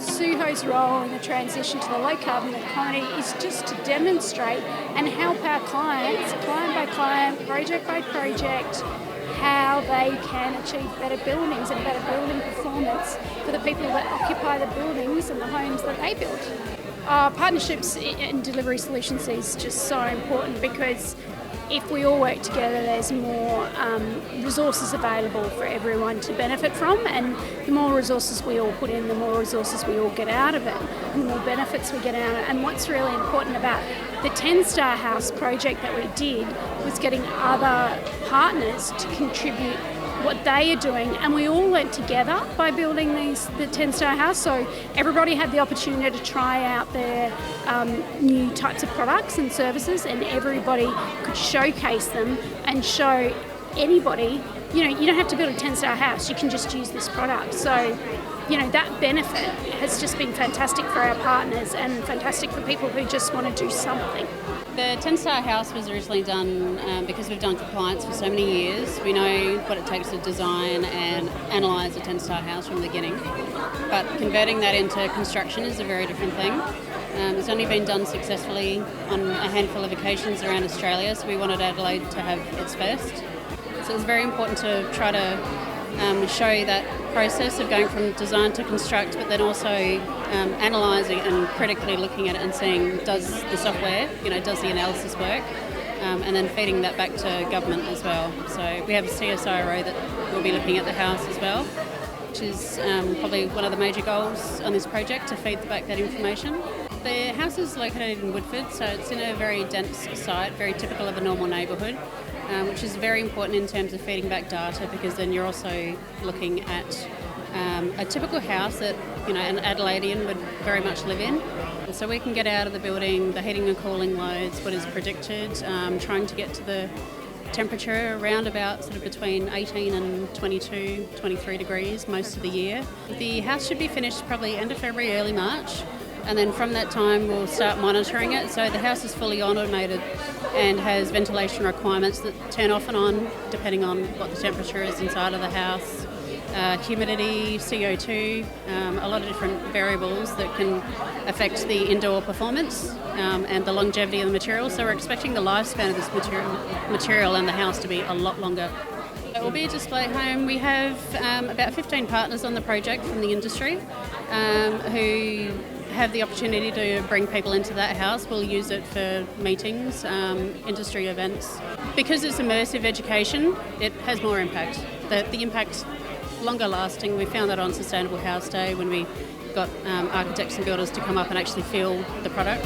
SUHO's role in the transition to the low-carbon economy is just to demonstrate and help our clients, client by client, project by project, how they can achieve better buildings and better building performance for the people that occupy the buildings and the homes that they build. Partnerships and delivery solutions is just so important because if we all work together, there's more resources available for everyone to benefit from, and the more resources we all put in, the more resources we all get out of it, and the more benefits we get out of it. And what's really important about the 10-star house project that we did was getting other partners to contribute what they are doing, and we all went together by building the 10-star house, so everybody had the opportunity to try out their new types of products and services, and everybody could showcase them and show anybody, you don't have to build a 10-star house, you can just use this product. So that benefit has just been fantastic for our partners and fantastic for people who just want to do something. The 10-star house was originally done because we've done compliance for so many years. We know what it takes to design and analyse a 10-star house from the beginning. But converting that into construction is a very different thing. It's only been done successfully on a handful of occasions around Australia, so we wanted Adelaide to have its first. So it's very important to try to show that process of going from design to construct, but then also analysing and critically looking at it and seeing, does the software, does the analysis work, and then feeding that back to government as well. So we have a CSIRO that will be looking at the house as well, which is probably one of the major goals on this project, to feed back that information. The house is located in Woodford, so it's in a very dense site, very typical of a normal neighbourhood, which is very important in terms of feeding back data, because then you're also looking at a typical house that an Adelaidean would very much live in. And so we can get out of the building the heating and cooling loads, what is predicted, trying to get to the temperature around about sort of between 18 and 22, 23 degrees most of the year. The house should be finished probably end of February, early March. And then from that time we'll start monitoring it. So the house is fully automated and has ventilation requirements that turn off and on depending on what the temperature is inside of the house. Humidity, CO2, a lot of different variables that can affect the indoor performance and the longevity of the material. So we're expecting the lifespan of this material and the house to be a lot longer. It will be a display home. We have about 15 partners on the project from the industry who have the opportunity to bring people into that house. We'll use it for meetings, industry events. Because it's immersive education, it has more impact. The impact's longer lasting. We found that on Sustainable House Day when we got architects and builders to come up and actually feel the product.